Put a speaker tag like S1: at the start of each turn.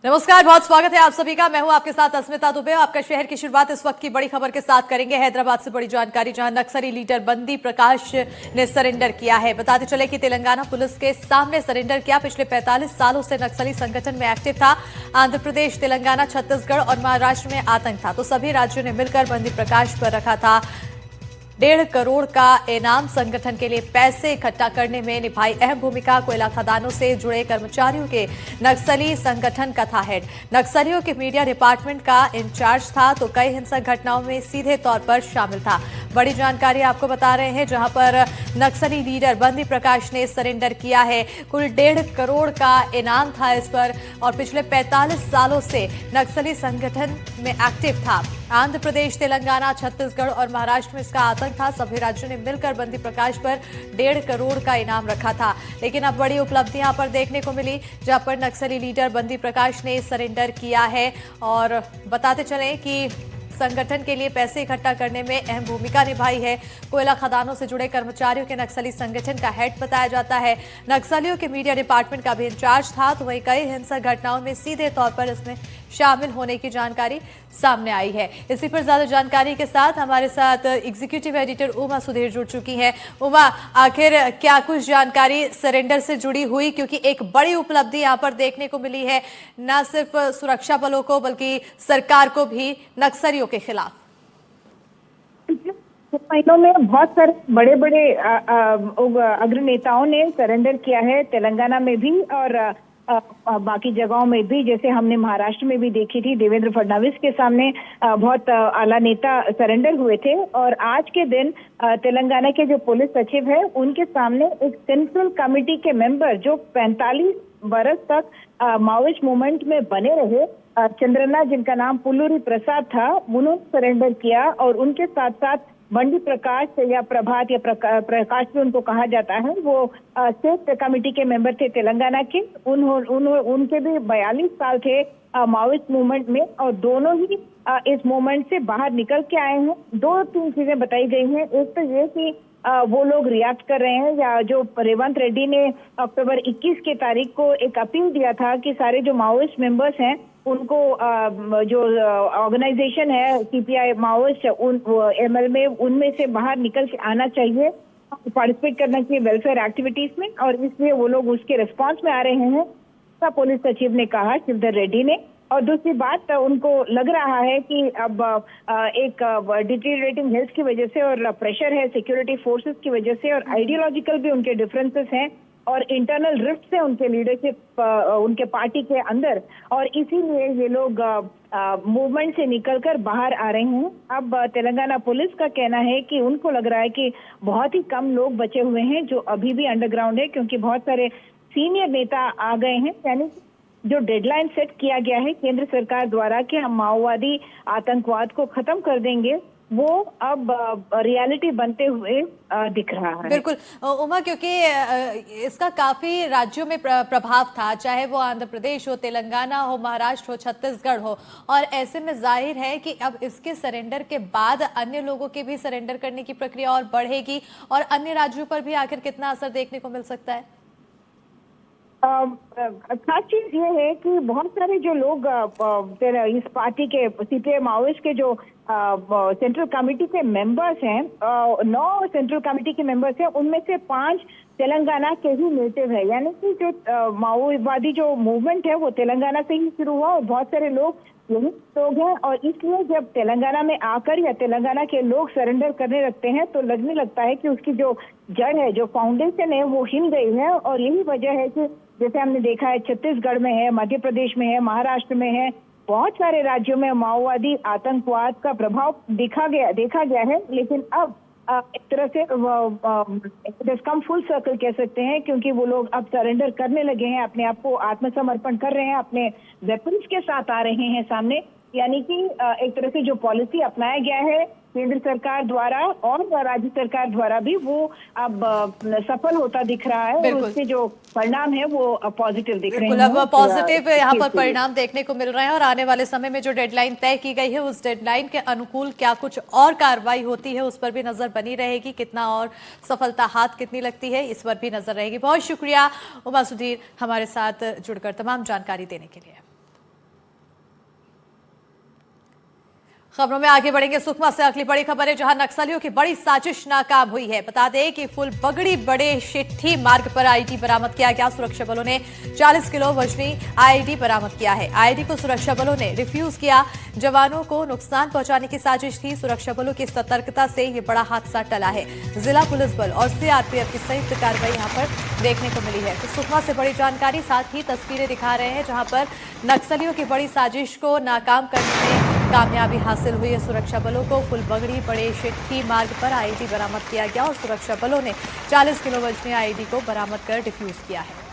S1: नमस्कार, बहुत स्वागत है आप सभी का। मैं हूं आपके साथ अस्मिता दुबे। आपका शहर की शुरुआत इस वक्त की बड़ी खबर के साथ करेंगे। हैदराबाद से बड़ी जानकारी, जहां नक्सली लीडर बंदी प्रकाश ने सरेंडर किया है। बताते चले कि तेलंगाना पुलिस के सामने सरेंडर किया। पिछले 45 सालों से नक्सली संगठन में एक्टिव था। आंध्र प्रदेश, तेलंगाना, छत्तीसगढ़ और महाराष्ट्र में आतंक था, तो सभी राज्यों ने मिलकर बंदी प्रकाश पर रखा था 1.5 करोड़ का इनाम। संगठन के लिए पैसे इकट्ठा करने में निभाई अहम भूमिका। कोयला खदानों से जुड़े कर्मचारियों के नक्सली संगठन का था हेड। नक्सलियों के मीडिया डिपार्टमेंट का इंचार्ज था, तो कई हिंसक घटनाओं में सीधे तौर पर शामिल था। बड़ी जानकारी आपको बता रहे हैं, जहां पर नक्सली लीडर बंदी प्रकाश ने सरेंडर किया है। कुल 1.5 करोड़ का इनाम था इस पर, और पिछले 45 सालों से नक्सली संगठन में एक्टिव था। आंध्र प्रदेश, तेलंगाना, छत्तीसगढ़ और महाराष्ट्र में इसका आतंक था। सभी राज्यों ने मिलकर बंदी प्रकाश पर 1.5 करोड़ का इनाम रखा था। लेकिन अब बड़ी उपलब्धि यहां पर देखने को मिली, जहां पर नक्सली लीडर बंदी प्रकाश ने सरेंडर किया है। और बताते चलें कि संगठन के लिए पैसे इकट्ठा करने में अहम भूमिका निभाई है। कोयला खदानों से जुड़े कर्मचारियों के नक्सली संगठन का हेड बताया जाता है। नक्सलियों के मीडिया डिपार्टमेंट का भी इंचार्ज था, तो वहीं कई हिंसक घटनाओं में सीधे तौर पर इसमें शामिल होने की जानकारी सामने आई है। इसी पर ज्यादा जानकारी के साथ हमारे साथ एग्जीक्यूटिव एडिटर उमा सुधीर जुड़ चुकी हैं। उमा, आखिर क्या कुछ जानकारी सरेंडर से जुड़ी हुई, क्योंकि एक बड़ी उपलब्धि यहां पर देखने को मिली है, न सिर्फ सुरक्षा बलों को बल्कि सरकार को भी नक्सलियों के खिलाफ।
S2: कुछ महीनों में बहुत सारे बड़े बड़े अग्रनेताओं ने सरेंडर किया है, तेलंगाना में भी और बाकी जगहों में भी। जैसे हमने महाराष्ट्र में भी देखी थी, देवेंद्र फडणवीस के सामने बहुत आला नेता सरेंडर हुए थे। और आज के दिन तेलंगाना के जो पुलिस सचिव है, उनके सामने एक सेंट्रल कमेटी के मेंबर जो 45 बरस तक माओइस्ट मूवमेंट में बने रहे, चंद्रना, जिनका नाम पुल्लूरी प्रसाद था, उन्होंने सरेंडर किया। और उनके साथ साथ बंडी प्रकाश या प्रभात या प्रकाश भी उनको कहा जाता है, वो स्टेट कमेटी के मेंबर थे तेलंगाना के। उनके भी 42 साल थे माओइस्ट मूवमेंट में, और दोनों ही इस मूवमेंट से बाहर निकल के आए हैं। 2-3 चीजें बताई गई हैं। एक तो ये कि वो लोग रिएक्ट कर रहे हैं, या जो रेवंत रेड्डी ने अक्टूबर 21 की तारीख को एक अपील दिया था कि सारे जो माओइस्ट मेंबर्स हैं उनको जो ऑर्गेनाइजेशन है सीपीआई माओइस्ट एमएल में, उनमें से बाहर निकल के आना चाहिए, पार्टिसिपेट करना चाहिए वेलफेयर एक्टिविटीज में, और इसलिए वो लोग उसके रिस्पांस में आ रहे हैं, ऐसा पुलिस सचिव ने कहा, शिवधर रेड्डी ने। और दूसरी बात, उनको लग रहा है कि अब एक डिटेरियोरेटिंग हेल्थ की वजह से और प्रेशर है सिक्योरिटी फोर्सेस की वजह से, और आइडियोलॉजिकल भी उनके डिफरेंसेस हैं, और इंटरनल रिफ्ट है उनके लीडरशिप उनके पार्टी के अंदर, और इसीलिए ये लोग मूवमेंट से निकलकर बाहर आ रहे हैं। अब तेलंगाना पुलिस का कहना है कि उनको लग रहा है कि बहुत ही कम लोग बचे हुए हैं जो अभी भी अंडरग्राउंड है, क्योंकि बहुत सारे सीनियर नेता आ गए हैं। यानी जो डेडलाइन सेट किया गया है केंद्र सरकार द्वारा कि हम माओवादी आतंकवाद को खत्म कर देंगे, वो अब रियलिटी बनते हुए दिख रहा है।
S1: बिल्कुल उमा, क्योंकि इसका काफी राज्यों में प्रभाव था, चाहे वो आंध्र प्रदेश हो, तेलंगाना हो, महाराष्ट्र हो, छत्तीसगढ़ हो, और ऐसे में जाहिर है कि अब इसके सरेंडर के बाद अन्य लोगों के भी सरेंडर करने की प्रक्रिया और बढ़ेगी, और अन्य राज्यों पर भी आखिर कितना असर देखने को मिल सकता है?
S2: खास चीज ये है कि बहुत सारे जो लोग इस पार्टी के सीपीआई माओइस्ट के जो सेंट्रल कमेटी के मेंबर्स हैं, 9 सेंट्रल कमेटी के मेंबर्स हैं, उनमें से 5 तेलंगाना के ही नेटिव है। यानी कि जो माओवादी जो मूवमेंट है वो तेलंगाना से ही शुरू हुआ, और बहुत सारे लोग यही लोग हैं। और इसलिए जब तेलंगाना में आकर या तेलंगाना के लोग सरेंडर करने लगते हैं, तो लगने लगता है कि उसकी जो जड़ है, जो फाउंडेशन है, वो हिल गई है। और यही वजह है कि जैसे हमने देखा है, छत्तीसगढ़ में है, मध्य प्रदेश में है, महाराष्ट्र में है, बहुत सारे राज्यों में माओवादी आतंकवाद का प्रभाव देखा गया है। लेकिन अब एक तरह से कम फुल सर्कल कह सकते हैं, क्योंकि वो लोग अब सरेंडर करने लगे हैं, अपने आप को आत्मसमर्पण कर रहे हैं, अपने वेपन्स के साथ आ रहे हैं सामने। यानी कि एक तरह से जो पॉलिसी अपनाया गया है केंद्र सरकार द्वारा और राज्य सरकार द्वारा भी, वो अब सफल होता दिख रहा है, और उसके जो परिणाम है वो पॉजिटिव दिख रहे हैं।
S1: अब पॉजिटिव यहाँ पर परिणाम देखने को मिल रहे हैं, और आने वाले समय में जो डेडलाइन तय की गई है, उस डेडलाइन के अनुकूल क्या कुछ और कार्रवाई होती है, उस पर भी नजर बनी रहेगी। कितना और सफलता हाथ कितनी लगती है, इस पर भी नजर रहेगी। बहुत शुक्रिया उमा सुधीर, हमारे साथ जुड़कर तमाम जानकारी देने के लिए। खबरों में आगे बढ़ेंगे। सुकमा से अगली बड़ी खबर है, जहां नक्सलियों की बड़ी साजिश नाकाम हुई है। बता दें कि फुलबगड़ी बड़े शिट्ठी मार्ग पर आईईडी बरामद किया गया। सुरक्षा बलों ने 40 किलो वजनी आईईडी बरामद किया है। आईईडी को सुरक्षा बलों ने रिफ्यूज किया। जवानों को नुकसान पहुंचाने की साजिश थी। सुरक्षा बलों की सतर्कता से ये बड़ा हादसा टला है। जिला पुलिस बल और सीआरपीएफ की संयुक्त कार्रवाई यहां पर देखने को मिली है। तो सुकमा से बड़ी जानकारी, साथ ही तस्वीरें दिखा रहे हैं जहां पर नक्सलियों की बड़ी साजिश को नाकाम करने में कामयाबी हासिल हुई है। सुरक्षा बलों को फुलबगड़ी बड़े शिट्ठी मार्ग पर आईईडी बरामद किया गया और सुरक्षा बलों ने 40 किलो वजनी आईईडी को बरामद कर डिफ्यूज किया है।